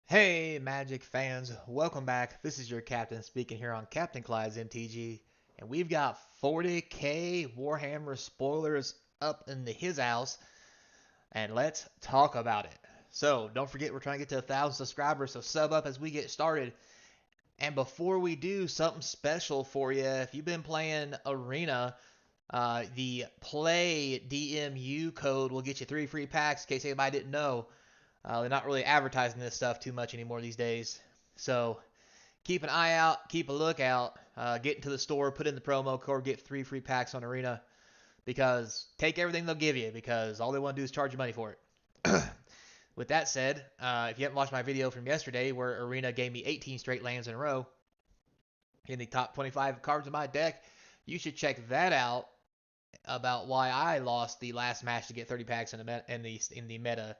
Hey, Magic fans, welcome back. This is your captain speaking here on Captain Clyde's MTG, and we've got 40k Warhammer spoilers up into his house, and let's talk about it. So, don't forget we're trying to get to 1,000 subscribers, so sub up as we get started. And before we do, something special for you. If you've been playing Arena, the Play DMU code will get you 3 free packs, in case anybody didn't know. They're not really advertising this stuff too much anymore these days. So keep an eye out, keep a lookout. Get into the store, put in the promo code, get 3 free packs on Arena. Because take everything they'll give you, because all they want to do is charge you money for it. With that said, if you haven't watched my video from yesterday where Arena gave me 18 straight lands in a row in the top 25 cards of my deck, you should check that out about why I lost the last match to get 30 packs in the meta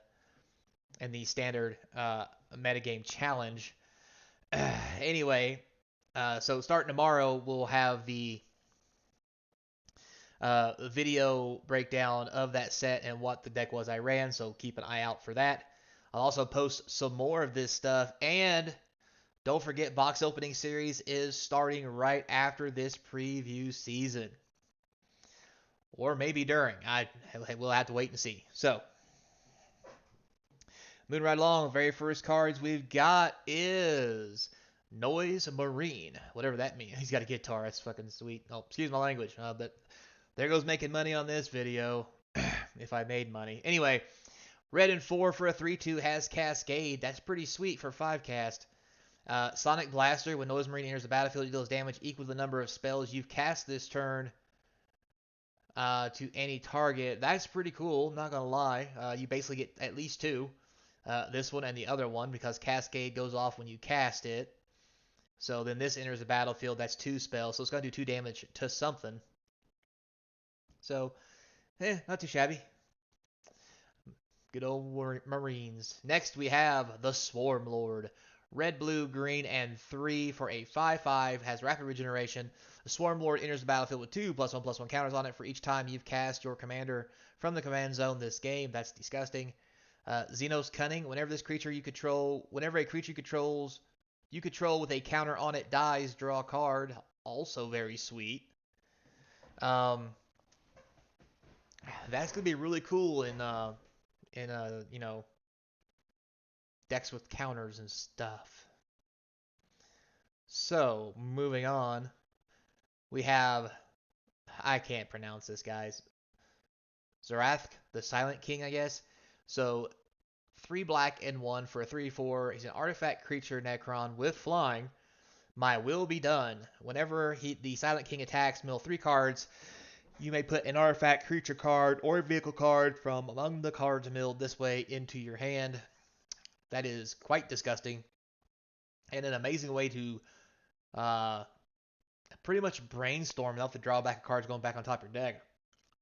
in the standard metagame challenge. Anyway, so starting tomorrow, we'll have the video breakdown of that set and what the deck was I ran, so keep an eye out for that. I'll also post some more of this stuff, and don't forget box opening series is starting right after this preview season. Or maybe during. We'll have to wait and see. So, moving right along, very first cards we've got is Noise Marine, whatever that means. He's got a guitar. That's fucking sweet. Oh, excuse my language. But there goes making money on this video. If I made money. Anyway, red and 4 for a 3/2 has Cascade. That's pretty sweet for 5 cast. Sonic Blaster. When Noise Marine enters the battlefield, it deals damage equal to the number of spells you've cast this turn to any target. That's pretty cool. Not gonna lie. You basically get at least 2. This one and the other one, because Cascade goes off when you cast it. So then this enters the battlefield. That's 2 spells. So it's going to do 2 damage to something. So, not too shabby. Good old Marines. Next we have the Swarmlord. Red, blue, green, and 3 for a 5/5. Has rapid regeneration. The Swarmlord enters the battlefield with 2 +1/+1 counters on it for each time you've cast your commander from the command zone this game. That's disgusting. Xenos Cunning. Whenever a creature you control with a counter on it dies, draw a card. Also very sweet. Um, that's gonna be really cool in decks with counters and stuff. So moving on, we have, I can't pronounce this, guys. Zerath, the Silent King, I guess. So 3 black and 1 for a 3/4. He's an artifact creature Necron with flying. My will be done. Whenever the Silent King attacks, mill 3 cards. You may put an artifact creature card or vehicle card from among the cards milled this way into your hand. That is quite disgusting. And an amazing way to pretty much brainstorm without the drawback of cards going back on top of your deck.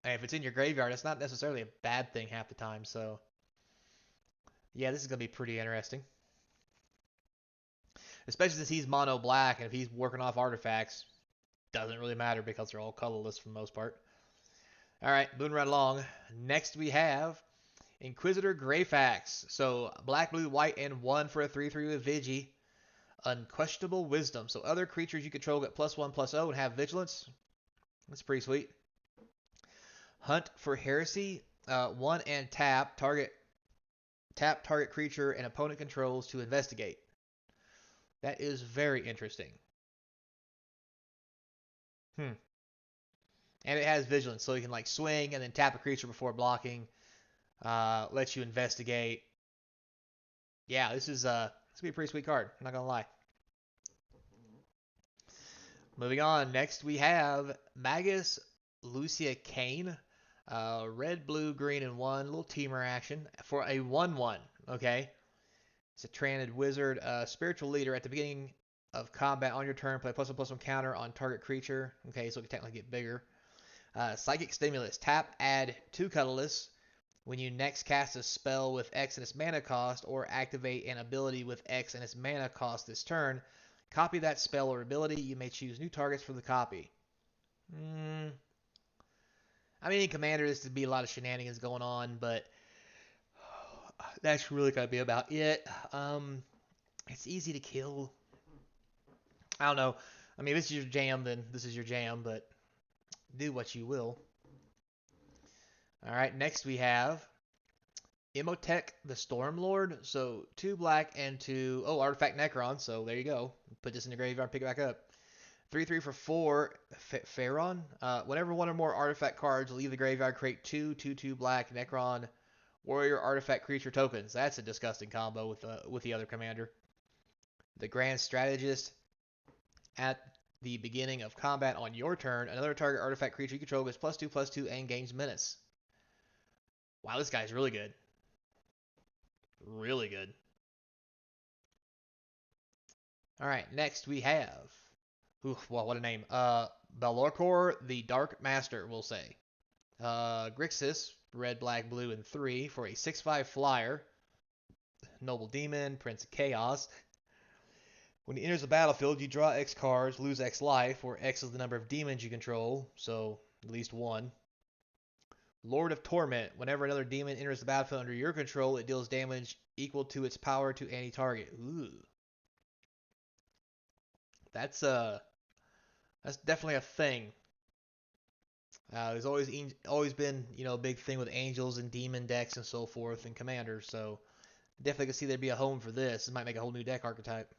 And if it's in your graveyard, it's not necessarily a bad thing half the time. So, yeah, this is going to be pretty interesting. Especially since he's mono black, and if he's working off artifacts, doesn't really matter because they're all colorless for the most part. All right, moving right along. Next we have Inquisitor Greyfax. So black, blue, white, and 1 for a 3/3 with Vigi. Unquestionable Wisdom. So other creatures you control get +1/+0 and have Vigilance. That's pretty sweet. Hunt for Heresy. 1 and tap target creature and opponent controls to investigate. That is very interesting. And it has Vigilance, so you can like swing and then tap a creature before blocking. Lets you investigate. Yeah, this is gonna be a pretty sweet card. I'm not gonna lie. Moving on, next we have Magus, Lucia, Kane. Red, blue, green, and 1. Little teamer action for a 1/1. Okay. It's a Traned Wizard. Spiritual Leader. At the beginning of combat on your turn, play +1/+1 counter on target creature. Okay, so it can technically get bigger. Psychic Stimulus. Tap, add 2 colorless. When you next cast a spell with X and its mana cost, or activate an ability with X and its mana cost this turn, copy that spell or ability. You may choose new targets for the copy. I mean, in Commander, this would be a lot of shenanigans going on, but that's really going to be about it. It's easy to kill. I don't know. I mean, if this is your jam, then this is your jam, but do what you will. All right, next we have Immo the Stormlord. So 2 black and 2. Oh, Artifact Necron. So there you go. Put this in the graveyard, pick it back up. 3/3 for 4. Pharaon. Whenever one or more artifact cards leave the graveyard, create 2/2/2 black Necron warrior artifact creature tokens. That's a disgusting combo with the other commander. The Grand Strategist. At the beginning of combat on your turn, another target artifact creature you control gets +2/+2 and gains menace. Wow, this guy's really good. Really good. All right, next we have. Well, what a name. Belorkor, the Dark Master, we'll say. Grixis, red, black, blue, and 3 for a 6/5 flyer. Noble Demon, Prince of Chaos. When he enters the battlefield, you draw X cards, lose X life, where X is the number of demons you control, so at least one. Lord of Torment. Whenever another demon enters the battlefield under your control, it deals damage equal to its power to any target. Ooh. That's definitely a thing. There's always been a big thing with angels and demon decks and so forth and commanders, so definitely can see there'd be a home for this. This might make a whole new deck archetype.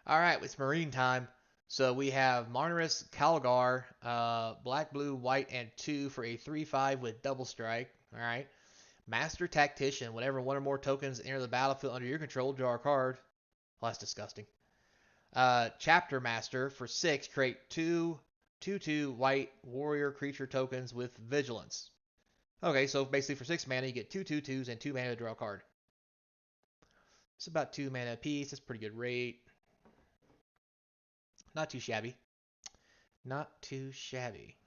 All right, it's Marine time. So we have Marnerus Calgar, black, blue, white, and 2 for a 3/5 with double strike. All right. Master Tactician. Whenever one or more tokens enter the battlefield under your control, draw a card. Well, that's disgusting. Chapter Master for 6, create 2/2 white warrior creature tokens with vigilance. Okay, so basically for 6 mana, you get 2/2/2s and 2 mana to draw a card. It's about 2 mana a piece. That's pretty good rate. Not too shabby. Not too shabby.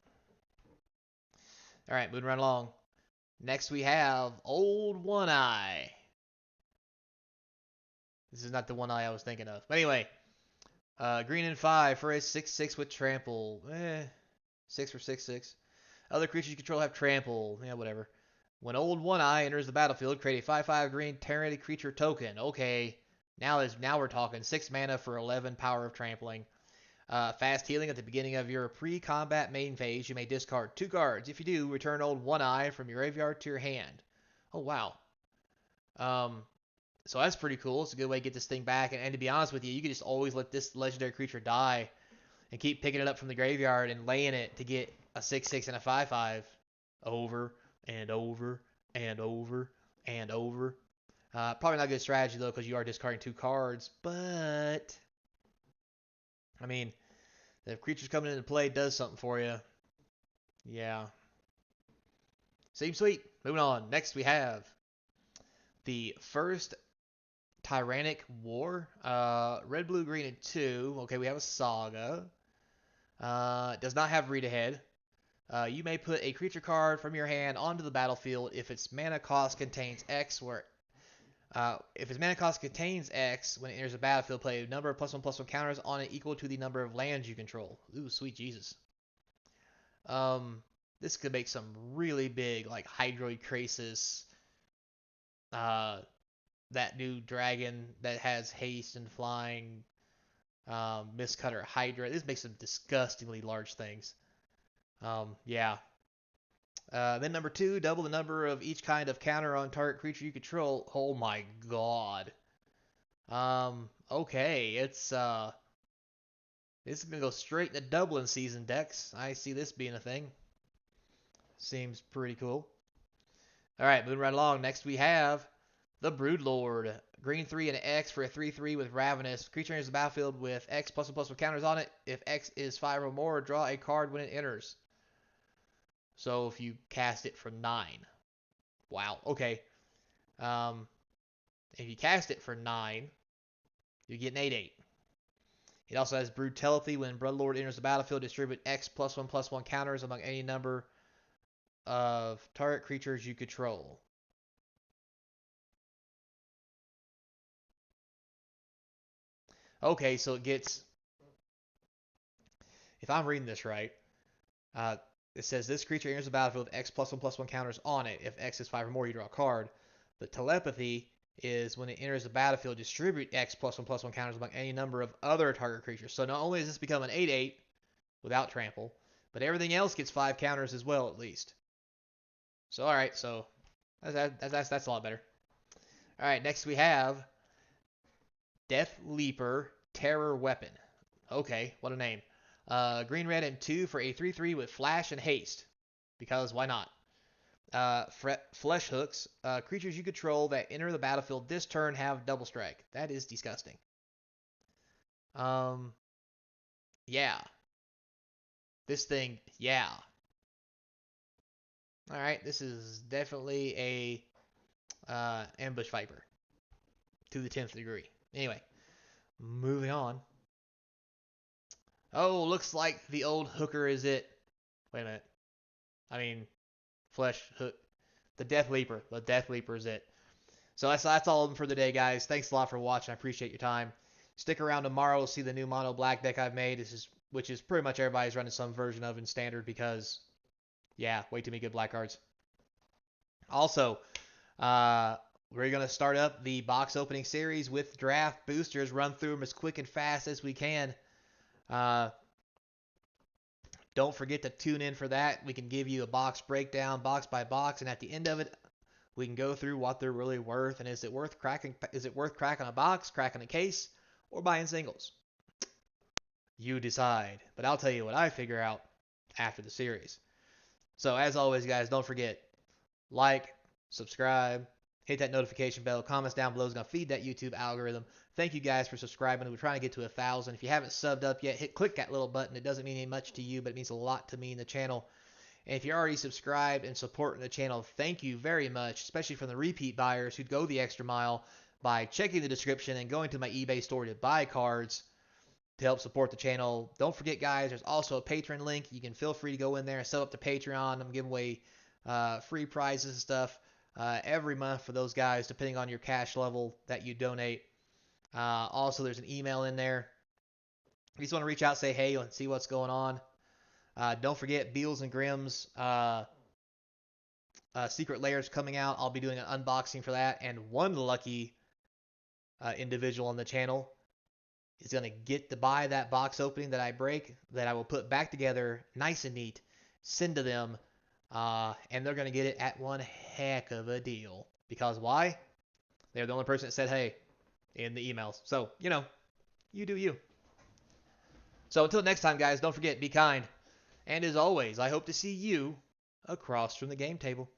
All right, moving right along. Next we have Old One Eye. This is not the One Eye I was thinking of. But anyway, green and 5 for a 6/6 with trample. 6 for 6/6. Other creatures you control have trample. Yeah, whatever. When Old One Eye enters the battlefield, create a 5/5 green Tyrannic creature token. Okay, now we're talking 6 mana for 11 power of trampling. Fast healing at the beginning of your pre-combat main phase. You may discard 2 cards. If you do, return Old One Eye from your graveyard to your hand. Oh, wow. So that's pretty cool. It's a good way to get this thing back. And to be honest with you, you can just always let this legendary creature die and keep picking it up from the graveyard and laying it to get a 6/6 and a 5/5 over and over and over and over. Probably not a good strategy, though, because you are discarding 2 cards. But, I mean, if creatures coming into play does something for you, yeah. Seems sweet. Moving on. Next we have the First Tyrannic War. Red, blue, green, and 2. Okay, we have a Saga. Does not have read ahead. You may put a creature card from your hand onto the battlefield if its mana cost contains X, if its mana cost contains X, when it enters the battlefield, play a number of +1/+1 counters on it equal to the number of lands you control. Ooh, sweet Jesus. This could make some really big, like Hydroid Krasis, that new dragon that has haste and flying, Mistcutter Hydra. This makes some disgustingly large things. Yeah. Then number 2, double the number of each kind of counter on target creature you control. Oh my god. Okay, this is gonna go straight into Dublin season decks. I see this being a thing. Seems pretty cool. All right, moving right along. Next we have the Broodlord. Green 3 and X for a 3/3 with Ravenous. Creature enters the battlefield with X +1/+1 counters on it. If X is 5 or more, draw a card when it enters. So if you cast it for 9. Wow, okay. If you cast it for 9, you get an 8/8. It also has Brood Telepathy. When Broodlord enters the battlefield, distribute X +1/+1 counters among any number of target creatures you control. Okay, so it gets, if I'm reading this right, it says this creature enters the battlefield with X +1/+1 counters on it. If X is 5 or more, you draw a card. The Telepathy is when it enters the battlefield, distribute X +1/+1 counters among any number of other target creatures. So not only does this become an 8/8 without trample, but everything else gets 5 counters as well, at least. So, alright, so that's a lot better. Alright, next we have Death Leaper Terror Weapon. Okay, what a name. Green, red, and 2 for a 3/3 with flash and haste. Because why not? Flesh hooks. Creatures you control that enter the battlefield this turn have double strike. That is disgusting. Yeah. This thing, yeah. Alright, this is definitely a ambush viper. To the 10th degree. Anyway, moving on. Oh, looks like the old hooker is it. Wait a minute. I mean, flesh hook. The Death Leaper. The Death Leaper is it. So that's all of them for the day, guys. Thanks a lot for watching. I appreciate your time. Stick around tomorrow to see the new mono black deck I've made. Which is pretty much everybody's running some version of in standard because, yeah, way too many good black cards. Also, we're going to start up the box opening series with draft boosters. Run through them as quick and fast as we can. Don't forget to tune in for that. We can give you a box breakdown, box by box, and at the end of it, we can go through what they're really worth and is it worth cracking a box, cracking a case, or buying singles. You decide. But I'll tell you what I figure out after the series. So as always, guys, don't forget, like, subscribe, hit that notification bell. Comments down below is going to feed that YouTube algorithm. Thank you guys for subscribing. We're trying to get to 1,000. If you haven't subbed up yet, click that little button. It doesn't mean much to you, but it means a lot to me and the channel. And if you're already subscribed and supporting the channel, thank you very much, especially from the repeat buyers who go the extra mile by checking the description and going to my eBay store to buy cards to help support the channel. Don't forget, guys, there's also a Patreon link. You can feel free to go in there and sub up to Patreon. I'm giving away free prizes and stuff every month for those guys, depending on your cash level that you donate. Also, there's an email in there. If you just want to reach out, say hey, and see what's going on. Don't forget Beals and Grimm's Secret Layers coming out. I'll be doing an unboxing for that. And one lucky individual on the channel is going to get to buy that box opening that I break, that I will put back together nice and neat, send to them, and they're going to get it at one heck of a deal. Because why? They're the only person that said hey in the emails. So, you do you. So until next time, guys, don't forget, be kind. And as always, I hope to see you across from the game table.